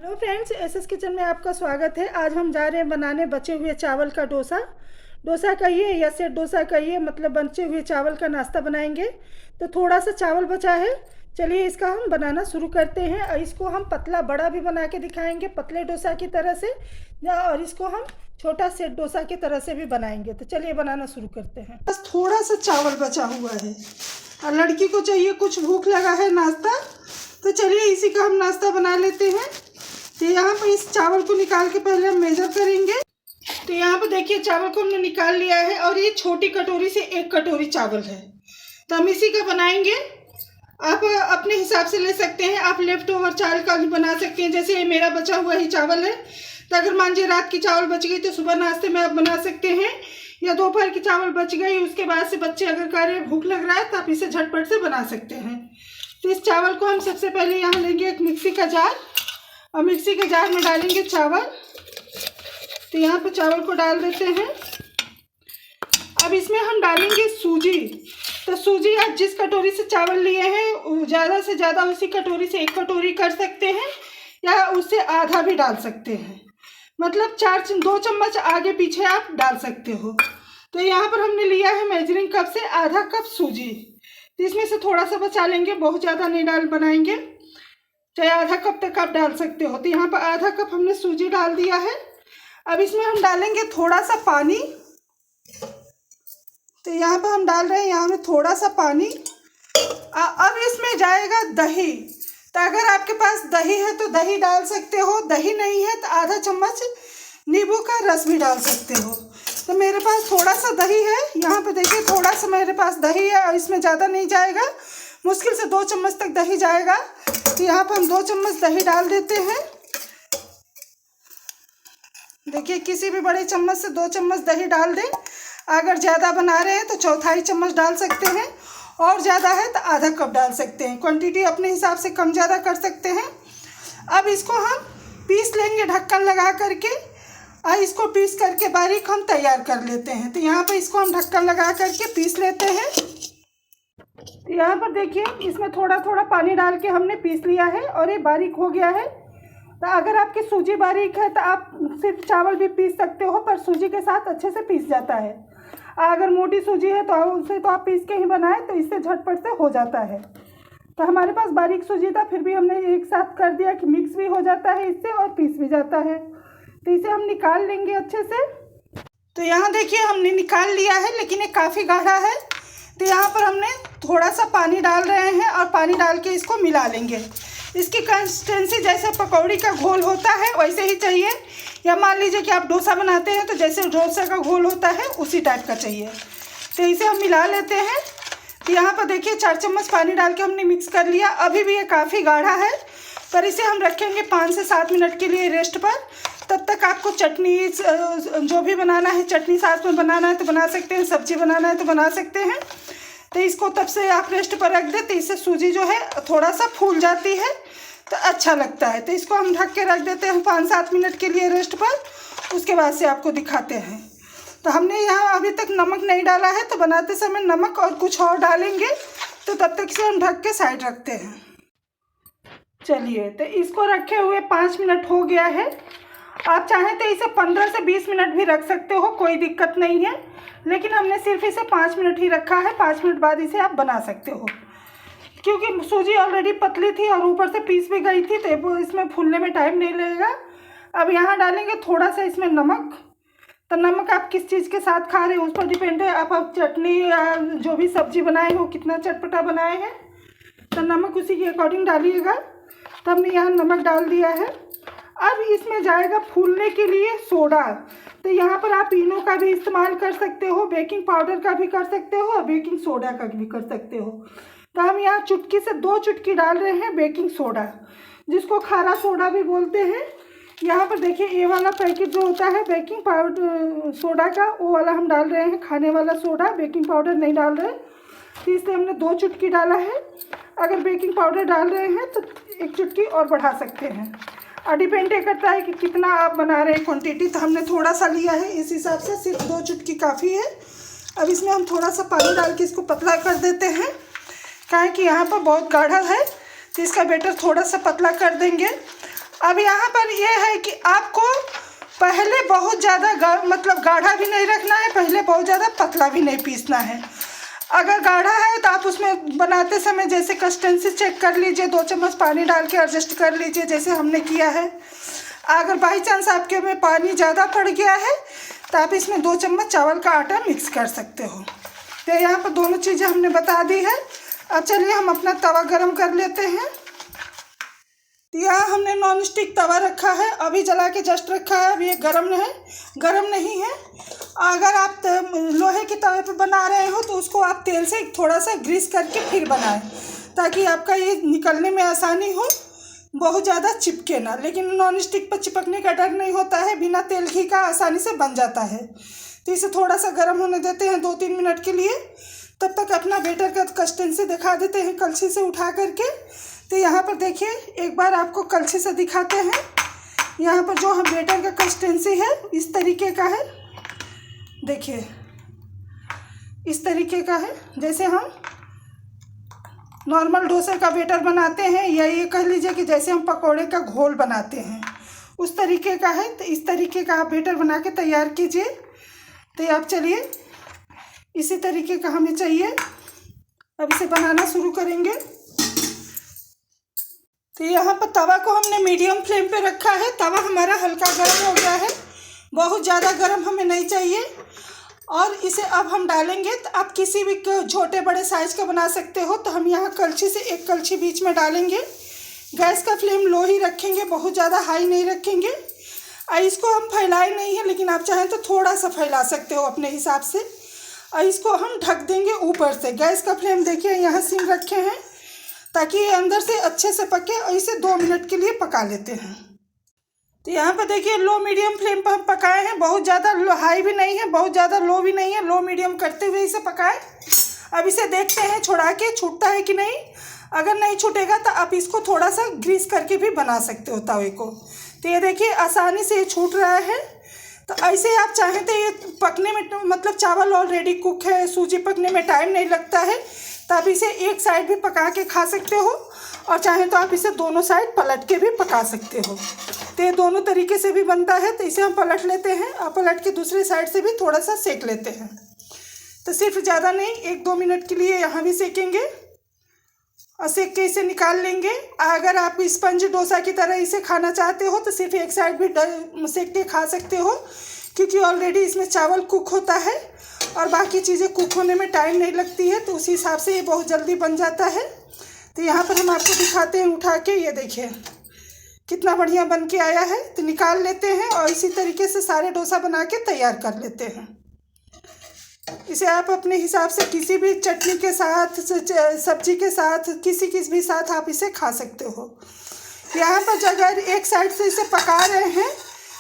Hello friends, SS kitchen में आपका स्वागत है। आज हम जा रहे हैं बनाने बचे हुए चावल का डोसा। डोसा कहिए या सेट डोसा कहिए, मतलब बचे हुए चावल का नाश्ता बनाएंगे। तो थोड़ा सा चावल बचा है, चलिए इसका हम बनाना शुरू करते हैं। और इसको हम पतला बड़ा भी बना के दिखाएंगे, पतले डोसा की तरह से, और इसको हम छोटा सेट डोसा की तरह से भी बनाएंगे। तो चलिए बनाना शुरू करते हैं। बस थोड़ा सा चावल बचा हुआ है और लड़की को चाहिए, कुछ भूख लगा है नाश्ता, तो चलिए इसी का हम नाश्ता बना लेते हैं। तो यहाँ पर इस चावल को निकाल के पहले हम मेजर करेंगे। तो यहाँ पर देखिए चावल को हमने निकाल लिया है और ये छोटी कटोरी से 1 कटोरी चावल है, तो हम इसी का बनाएंगे। आप अपने हिसाब से ले सकते हैं, आप लेफ्ट ओवर चावल का भी बना सकते हैं। जैसे ये मेरा बचा हुआ ही चावल है, तो अगर मान लीजिए रात की चावल बच गई तो सुबह नाश्ते में आप बना सकते हैं, या दोपहर की चावल बच गई उसके बाद से बच्चे अगर कह रहे भूख लग रहा है तो आप इसे झटपट से बना सकते हैं। तो इस चावल को हम सबसे पहले यहाँ लेंगे एक मिक्सी का जार, और मिक्सी के जार में डालेंगे चावल। तो यहाँ पर चावल को डाल देते हैं। अब इसमें हम डालेंगे सूजी। तो सूजी आप जिस कटोरी से चावल लिए हैं, ज़्यादा से ज़्यादा उसी कटोरी से 1 कटोरी कर सकते हैं, या उससे आधा भी डाल सकते हैं। मतलब 2 चम्मच आगे पीछे आप डाल सकते हो। तो यहाँ पर हमने लिया है मेजरिंग कप से आधा कप सूजी। तो इसमें से थोड़ा सा बचा लेंगे, बहुत ज़्यादा नहीं बनाएंगे, चाहे आधा कप तक आप डाल सकते हो। तो यहाँ पर आधा कप हमने सूजी डाल दिया है। अब इसमें हम डालेंगे थोड़ा सा पानी। तो यहाँ पर हम डाल रहे हैं यहाँ में थोड़ा सा पानी। अब इसमें जाएगा दही। तो अगर आपके पास दही है तो दही डाल सकते हो, दही नहीं है तो आधा चम्मच नींबू का रस भी डाल सकते हो। तो मेरे पास थोड़ा सा दही है, यहाँ पे देखिए थोड़ा सा मेरे पास दही है, और इसमें ज़्यादा नहीं जाएगा, मुश्किल से 2 चम्मच तक दही जाएगा। तो यहाँ पर हम 2 चम्मच दही डाल देते हैं। देखिए किसी भी बड़े चम्मच से 2 चम्मच दही डाल दें। अगर ज़्यादा बना रहे हैं तो चौथाई चम्मच डाल सकते हैं, और ज़्यादा है तो आधा कप डाल सकते हैं। क्वांटिटी अपने हिसाब से कम ज़्यादा कर सकते हैं। अब इसको हम पीस लेंगे ढक्कन लगा करके, और इसको पीस करके बारीक हम तैयार कर लेते हैं। तो यहाँ पर इसको हम ढक्कन लगा करके पीस लेते हैं। तो यहाँ पर देखिए इसमें थोड़ा थोड़ा पानी डाल के हमने पीस लिया है, और ये बारीक हो गया है। तो अगर आपकी सूजी बारीक है तो आप सिर्फ चावल भी पीस सकते हो, पर सूजी के साथ अच्छे से पीस जाता है। अगर मोटी सूजी है तो उसे तो आप पीस के ही बनाएं, तो इससे झटपट से हो जाता है। तो हमारे पास बारीक सूजी था, फिर भी हमने एक साथ कर दिया कि मिक्स भी हो जाता है इससे और पीस भी जाता है। तो इसे हम निकाल लेंगे अच्छे से। तो यहाँ देखिए हमने निकाल लिया है, लेकिन ये काफ़ी गाढ़ा है। तो यहाँ पर हमने थोड़ा सा पानी डाल रहे हैं, और पानी डाल के इसको मिला लेंगे। इसकी कंसिस्टेंसी जैसे पकौड़ी का घोल होता है वैसे ही चाहिए, या मान लीजिए कि आप डोसा बनाते हैं तो जैसे डोसा का घोल होता है उसी टाइप का चाहिए। तो इसे हम मिला लेते हैं। तो यहाँ पर देखिए 4 चम्मच पानी डाल के हमने मिक्स कर लिया। अभी भी ये काफ़ी गाढ़ा है, पर इसे हम रखेंगे 5 से 7 मिनट के लिए रेस्ट पर। तब तक आपको चटनी जो भी बनाना है, चटनी साथ में बनाना है तो बना सकते हैं, सब्जी बनाना है तो बना सकते हैं। तो इसको तब से आप रेस्ट पर रख दें, तो इससे सूजी जो है थोड़ा सा फूल जाती है तो अच्छा लगता है। तो इसको हम ढक के रख देते हैं 5-7 मिनट के लिए रेस्ट पर। उसके बाद से आपको दिखाते हैं। तो हमने यहाँ अभी तक नमक नहीं डाला है, तो बनाते समय नमक और कुछ और डालेंगे। तो तब तक इसे हम ढक के साइड रखते हैं। चलिए, तो इसको रखे हुए 5 मिनट हो गया है। आप चाहें तो इसे 15 से 20 मिनट भी रख सकते हो, कोई दिक्कत नहीं है, लेकिन हमने सिर्फ इसे 5 मिनट ही रखा है। 5 मिनट बाद इसे आप बना सकते हो, क्योंकि सूजी ऑलरेडी पतली थी और ऊपर से पीस भी गई थी, तो इसमें फूलने में टाइम नहीं लगेगा। अब यहाँ डालेंगे थोड़ा सा इसमें नमक। तो नमक आप किस चीज़ के साथ खा रहे हो उस पर डिपेंड है। आप चटनी या जो भी सब्जी बनाए हो, कितना चटपटा बनाए हैं, तो नमक उसी के अकॉर्डिंग डालिएगा। तो हमने यहाँ नमक डाल दिया है। अब इसमें जाएगा फूलने के लिए सोडा। तो यहाँ पर आप इनो का भी इस्तेमाल कर सकते हो, बेकिंग पाउडर का भी कर सकते हो, और बेकिंग सोडा का भी कर सकते हो। तो हम यहाँ चुटकी से 2 चुटकी डाल रहे हैं बेकिंग सोडा, जिसको खारा सोडा भी बोलते हैं। यहाँ पर देखिए ये वाला पैकेट जो होता है बेकिंग पाउडर सोडा का, वो वाला हम डाल रहे हैं, खाने वाला सोडा, बेकिंग पाउडर नहीं डाल रहे। तो इसलिए हमने 2 चुटकी डाला है। अगर बेकिंग पाउडर डाल रहे हैं तो 1 चुटकी और बढ़ा सकते हैं, और डिपेंड करता है कि कितना आप बना रहे हैं क्वांटिटी। तो हमने थोड़ा सा लिया है, इस हिसाब से सिर्फ 2 चुटकी काफ़ी है। अब इसमें हम थोड़ा सा पानी डाल के इसको पतला कर देते हैं, काहे कि यहाँ पर बहुत गाढ़ा है, तो इसका बैटर थोड़ा सा पतला कर देंगे। अब यहाँ पर ये है कि आपको पहले बहुत ज़्यादा मतलब गाढ़ा भी नहीं रखना है, पहले बहुत ज़्यादा पतला भी नहीं पीसना है। अगर गाढ़ा है तो आप उसमें बनाते समय जैसे कंसिस्टेंसी चेक कर लीजिए, 2 चम्मच पानी डाल के एडजस्ट कर लीजिए जैसे हमने किया है। अगर बाई चांस आपके में पानी ज़्यादा पड़ गया है तो आप इसमें 2 चम्मच चावल का आटा मिक्स कर सकते हो। तो यहाँ पर दोनों चीज़ें हमने बता दी है। अब चलिए हम अपना तवा गरम कर लेते हैं। यहाँ हमने नॉन स्टिक तवा रखा है, अभी जला के जस्ट रखा है, अभी ये गरम नहीं है। अगर आप लोहे के तवे पे बना रहे हो तो उसको आप तेल से थोड़ा सा ग्रीस करके फिर बनाएं, ताकि आपका ये निकलने में आसानी हो, बहुत ज़्यादा चिपके ना। लेकिन नॉन स्टिक पर चिपकने का डर नहीं होता है, बिना तेल घी का आसानी से बन जाता है। तो इसे थोड़ा सा गर्म होने देते हैं 2-3 मिनट के लिए। तब तक अपना बेटर का कंसिस्टेंसी दिखा देते हैं कलछी से उठा करके। तो यहाँ पर देखिए, एक बार आपको कलछी से दिखाते हैं। यहाँ पर जो हम बेटर का कंसिस्टेंसी है इस तरीके का है, देखिए इस तरीके का है, जैसे हम नॉर्मल डोसे का बेटर बनाते हैं, या ये कह लीजिए कि जैसे हम पकोड़े का घोल बनाते हैं उस तरीके का है। तो इस तरीके का आप बेटर बना के तैयार कीजिए। तो आप चलिए, इसी तरीके का हमें चाहिए। अब इसे बनाना शुरू करेंगे। तो यहाँ पर तवा को हमने मीडियम फ्लेम पे रखा है। तवा हमारा हल्का गर्म हो गया है, बहुत ज़्यादा गर्म हमें नहीं चाहिए। और इसे अब हम डालेंगे। तो आप किसी भी छोटे बड़े साइज़ का बना सकते हो। तो हम यहाँ कलछी से एक कलछी बीच में डालेंगे। गैस का फ्लेम लो ही रखेंगे, बहुत ज़्यादा हाई नहीं रखेंगे। इसको हम फैलाए नहीं है, लेकिन आप चाहें तो थोड़ा सा फैला सकते हो अपने हिसाब से। और इसको हम ढक देंगे ऊपर से। गैस का फ्लेम देखिए यहाँ सिम रखे हैं, ताकि ये अंदर से अच्छे से पके। और इसे 2 मिनट के लिए पका लेते हैं। तो यहाँ पर देखिए, लो मीडियम फ्लेम पर हम पकाए हैं, बहुत ज़्यादा हाई भी नहीं है, बहुत ज़्यादा लो भी नहीं है, लो मीडियम करते हुए इसे पकाएं। अब इसे देखते हैं छुड़ा के छूटता है कि नहीं। अगर नहीं छूटेगा तो आप इसको थोड़ा सा ग्रीस करके भी बना सकते हो तवे को। तो ये देखिए आसानी से ये छूट रहा है। तो ऐसे आप चाहें तो ये पकने में, मतलब चावल ऑलरेडी कुक है, सूजी पकने में टाइम नहीं लगता है, तो आप इसे एक साइड भी पका के खा सकते हो, और चाहें तो आप इसे दोनों साइड पलट के भी पका सकते हो। तो ये दोनों तरीके से भी बनता है। तो इसे हम पलट लेते हैं और पलट के दूसरे साइड से भी थोड़ा सा सेक लेते हैं। तो सिर्फ ज़्यादा नहीं, 1-2 मिनट के लिए यहाँ भी सेकेंगे और सेक के इसे निकाल लेंगे। अगर आप स्पंज डोसा की तरह इसे खाना चाहते हो तो सिर्फ एक साइड भी सेक के खा सकते हो, क्योंकि ऑलरेडी इसमें चावल कुक होता है और बाकी चीज़ें कुक होने में टाइम नहीं लगती है। तो उसी हिसाब से ये बहुत जल्दी बन जाता है। तो यहाँ पर हम आपको दिखाते हैं उठा के, ये देखिए कितना बढ़िया बन के आया है। तो निकाल लेते हैं और इसी तरीके से सारे डोसा बना के तैयार कर लेते हैं। इसे आप अपने हिसाब से किसी भी चटनी के साथ, सब्जी के साथ, किसी भी साथ आप इसे खा सकते हो। यहाँ पर अगर एक साइड से इसे पका रहे हैं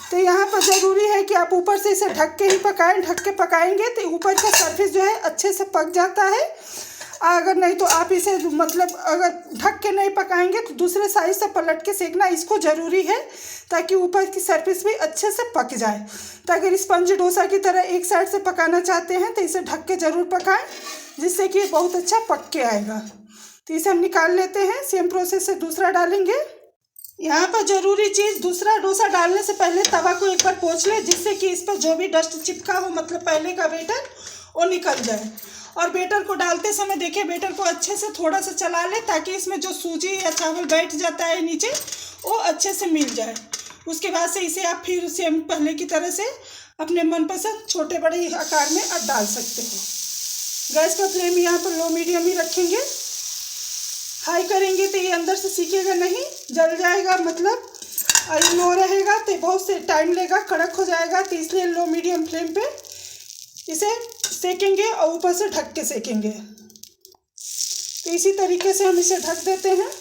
तो यहाँ पर ज़रूरी है कि आप ऊपर से इसे ढक के ही पकाएं। ढक के पकाएंगे तो ऊपर का सरफेस जो है अच्छे से पक जाता है। अगर नहीं तो आप इसे, मतलब अगर ढक के नहीं पकाएंगे तो दूसरे साइड से पलट के सेकना इसको ज़रूरी है, ताकि ऊपर की सरफेस भी अच्छे से पक जाए। तो अगर स्पंज डोसा की तरह एक साइड से पकाना चाहते हैं तो इसे ढक के ज़रूर पकाएं, जिससे कि ये बहुत अच्छा पक के आएगा। तो इसे हम निकाल लेते हैं। सेम प्रोसेस से दूसरा डालेंगे। यहाँ पर ज़रूरी चीज़, दूसरा डोसा डालने से पहले तवा को एक बार पोंछ लें, जिससे कि इस पर जो भी डस्ट चिपका हो, मतलब पहले का बेटर, वो निकल जाए। और बेटर को डालते समय देखिए बेटर को अच्छे से थोड़ा सा चला ले, ताकि इसमें जो सूजी या चावल बैठ जाता है नीचे वो अच्छे से मिल जाए। उसके बाद से इसे आप फिर सेम पहले की तरह से अपने मनपसंद छोटे बड़े आकार में आप डाल सकते हो। गैस का फ्लेम यहाँ पर लो मीडियम ही रखेंगे। हाई करेंगे तो ये अंदर से सीखेगा नहीं, जल जाएगा, मतलब और लो रहेगा तो बहुत से टाइम लेगा, कड़क हो जाएगा। तो इसलिए लो मीडियम फ्लेम पे इसे सेकेंगे और ऊपर से ढक के सेकेंगे। तो इसी तरीके से हम इसे ढक देते हैं।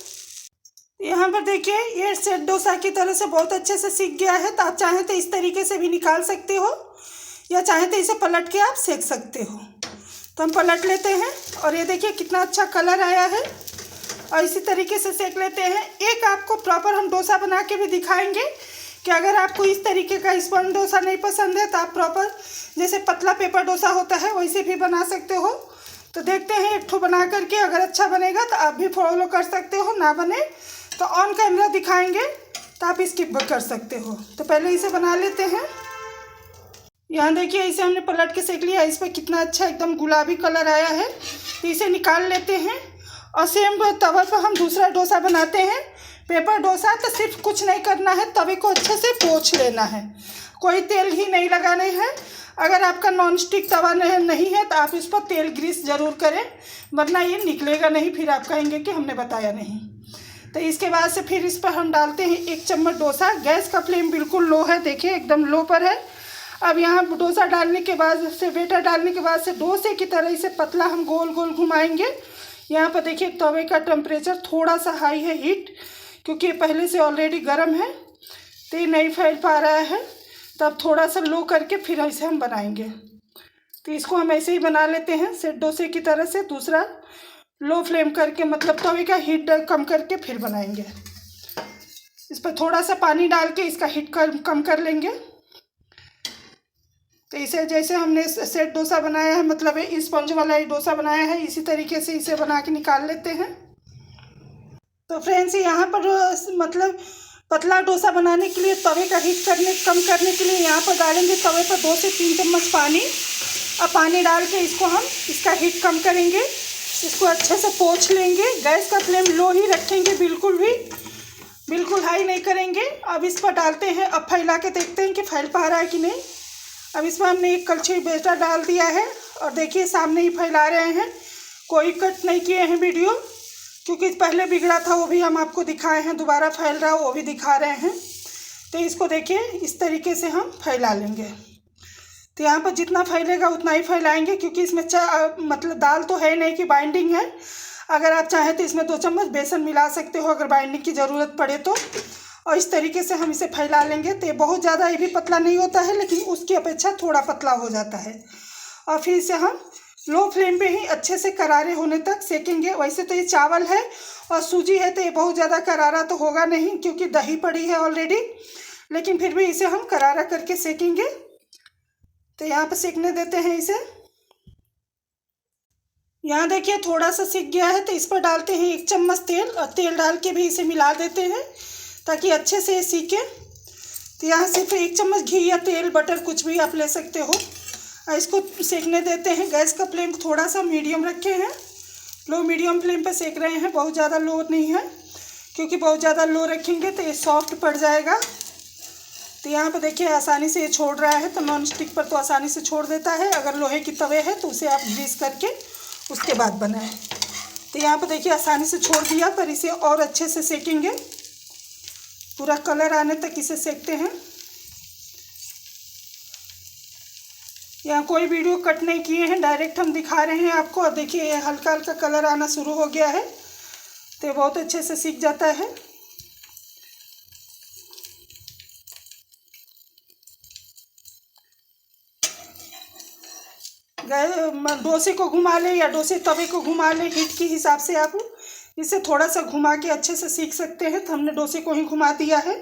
यहाँ पर देखिए ये सेट डोसा की तरह से बहुत अच्छे से सीख गया है। तो आप चाहें तो इस तरीके से भी निकाल सकते हो, या चाहें तो इसे पलट के आप सेक सकते हो। तो हम पलट लेते हैं और ये देखिए कितना अच्छा कलर आया है। और इसी तरीके से सेक लेते हैं। एक आपको प्रॉपर हम डोसा बना के भी दिखाएंगे कि अगर आपको इस तरीके का स्पंज डोसा नहीं पसंद है तो आप प्रॉपर जैसे पतला पेपर डोसा होता है वैसे भी बना सकते हो। तो देखते हैं एक ठो बना करके, अगर अच्छा बनेगा तो आप भी फॉलो कर सकते हो, ना बने तो ऑन कैमरा दिखाएंगे। तो आप स्किप कर सकते हो। तो पहले इसे बना लेते हैं। यहाँ देखिए इसे हमने पलट के सेक लिया, इस पर कितना अच्छा एकदम गुलाबी कलर आया है। तो इसे निकाल लेते हैं और सेम तवा पर हम दूसरा डोसा बनाते हैं, पेपर डोसा। तो सिर्फ कुछ नहीं करना है, तवे को अच्छे से पोंछ लेना है, कोई तेल ही नहीं लगाना है। अगर आपका नॉन स्टिक तवा नहीं है तो आप इस पर तेल ग्रीस ज़रूर करें, वरना ये निकलेगा नहीं, फिर आप कहेंगे कि हमने बताया नहीं। तो इसके बाद से फिर इस पर हम डालते हैं 1 चम्मच डोसा। गैस का फ्लेम बिल्कुल लो है, देखिए एकदम लो पर है। अब यहाँ डोसा डालने के बाद से, बेटर डालने के बाद से डोसे की तरह इसे पतला हम गोल गोल घुमाएंगे। यहाँ पर देखिए तवे का टेम्परेचर थोड़ा सा हाई है हीट, क्योंकि ये पहले से ऑलरेडी गर्म है, तो ये नहीं फैल पा रहा है। तब थोड़ा सा लो करके फिर ऐसे हम बनाएंगे। तो इसको हम ऐसे ही बना लेते हैं सेट डोसे की तरह से। दूसरा लो फ्लेम करके, मतलब तवे का हीट कम करके फिर बनाएंगे। इस पर थोड़ा सा पानी डाल के इसका हीट कम कर लेंगे। तो इसे जैसे हमने सेट डोसा बनाया है, मतलब स्पंज वाला ही डोसा बनाया है, इसी तरीके से इसे बना के निकाल लेते हैं। तो फ्रेंड्स यहाँ पर मतलब पतला डोसा बनाने के लिए तवे का हीट कम करने के लिए यहाँ पर डालेंगे तवे पर 2 से 3 चम्मच पानी। अब पानी डाल के इसका हीट कम करेंगे, इसको अच्छे से पोंछ लेंगे। गैस का फ्लेम लो ही रखेंगे, बिल्कुल हाई नहीं करेंगे। अब इस पर डालते हैं, अब फैला के देखते हैं कि फैल पा रहा है कि नहीं। अब इसमें हमने 1 कलछी बेटर डाल दिया है और देखिए सामने ही फैला रहे हैं, कोई कट नहीं किए हैं वीडियो, क्योंकि पहले बिगड़ा था वो भी हम आपको दिखाए हैं, दोबारा फैल रहा वो भी दिखा रहे हैं। तो इसको देखिए इस तरीके से हम फैला लेंगे। तो यहाँ पर जितना फैलेगा उतना ही फैलाएंगे, क्योंकि इसमें मतलब दाल तो है नहीं कि बाइंडिंग है। अगर आप चाहें तो इसमें 2 चम्मच बेसन मिला सकते हो अगर बाइंडिंग की ज़रूरत पड़े तो। और इस तरीके से हम इसे फैला लेंगे। तो ये बहुत ज़्यादा ये भी पतला नहीं होता है, लेकिन उसकी अपेक्षा थोड़ा पतला हो जाता है। और फिर इसे हम लो फ्लेम पे ही अच्छे से करारे होने तक सेकेंगे। वैसे तो ये चावल है और सूजी है, तो ये बहुत ज़्यादा करारा तो होगा नहीं, क्योंकि दही पड़ी है ऑलरेडी, लेकिन फिर भी इसे हम करारा करके सेकेंगे। तो यहाँ पर सेकने देते हैं इसे। यहाँ देखिए थोड़ा सा सिक गया है, तो इस पर डालते हैं 1 चम्मच तेल, और तेल डाल के भी इसे मिला देते हैं ताकि अच्छे से ये सीखे। तो यहाँ सिर्फ 1 चम्मच घी या तेल, बटर कुछ भी आप ले सकते हो। इसको सेकने देते हैं। गैस का फ्लेम थोड़ा सा मीडियम रखे हैं, लो मीडियम फ्लेम पर सेक रहे हैं, बहुत ज़्यादा लो नहीं है, क्योंकि बहुत ज़्यादा लो रखेंगे तो ये सॉफ्ट पड़ जाएगा। तो यहाँ पर देखिए आसानी से ये छोड़ रहा है, तो नॉन स्टिक पर तो आसानी से छोड़ देता है। अगर लोहे की तवे है तो उसे आप ग्रीस करके उसके बाद बनाएं। तो यहाँ पर देखिए आसानी से छोड़ दिया, पर इसे और अच्छे से सेकेंगे, पूरा कलर आने तक इसे सेकते हैं। यहाँ कोई वीडियो कट नहीं किए हैं, डायरेक्ट हम दिखा रहे हैं आपको। और देखिए हल्का हल्का कलर आना शुरू हो गया है, तो बहुत अच्छे से सीख जाता है। डोसे को घुमा ले या डोसे तवे को घुमा ले, हीट के हिसाब से आप इसे थोड़ा सा घुमा के अच्छे से सीख सकते हैं। तो हमने डोसे को ही घुमा दिया है,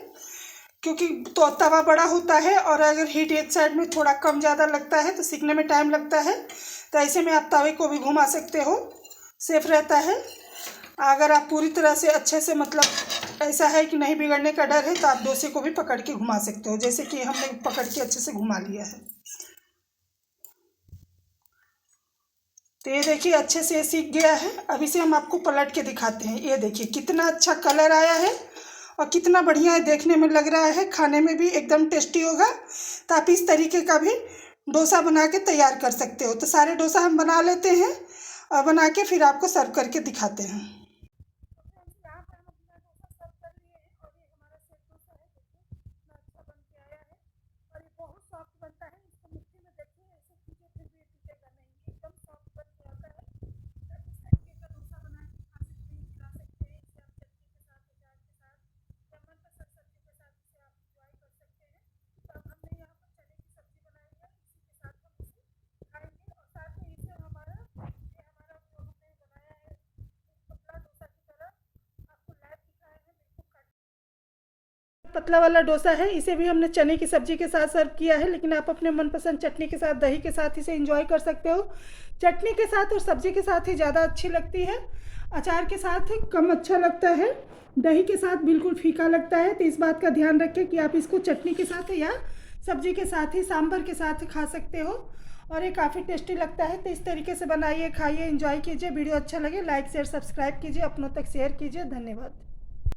क्योंकि तो तवा बड़ा होता है और अगर हीट एक साइड में थोड़ा कम ज़्यादा लगता है तो सीखने में टाइम लगता है। तो ऐसे में आप तवे को भी घुमा सकते हो, सेफ रहता है। अगर आप पूरी तरह से अच्छे से, मतलब ऐसा है कि नहीं बिगड़ने का डर है, तो आप डोसे को भी पकड़ के घुमा सकते हो, जैसे कि हमने पकड़ के अच्छे से घुमा लिया है। तो ये देखिए अच्छे से सीख गया है। अब इसे हम आपको पलट के दिखाते हैं। ये देखिए कितना अच्छा कलर आया है और कितना बढ़िया है, देखने में लग रहा है, खाने में भी एकदम टेस्टी होगा। तो आप इस तरीके का भी डोसा बना के तैयार कर सकते हो। तो सारे डोसा हम बना लेते हैं और बना के फिर आपको सर्व करके दिखाते हैं। पतला वाला डोसा है, इसे भी हमने चने की सब्जी के साथ सर्व किया है, लेकिन आप अपने मनपसंद चटनी के साथ, दही के साथ इसे एंजॉय कर सकते हो। चटनी के साथ और सब्जी के साथ ही ज़्यादा अच्छी लगती है। अचार के साथ कम अच्छा लगता है, दही के साथ बिल्कुल फीका लगता है। तो इस बात का ध्यान रखें कि आप इसको चटनी के साथ या सब्जी के साथ ही, सांभर के साथ खा सकते हो और ये काफ़ी टेस्टी लगता है। तो इस तरीके से बनाइए, खाइए, एंजॉय कीजिए। वीडियो अच्छा लगे लाइक शेयर सब्सक्राइब कीजिए, अपनों तक शेयर कीजिए। धन्यवाद।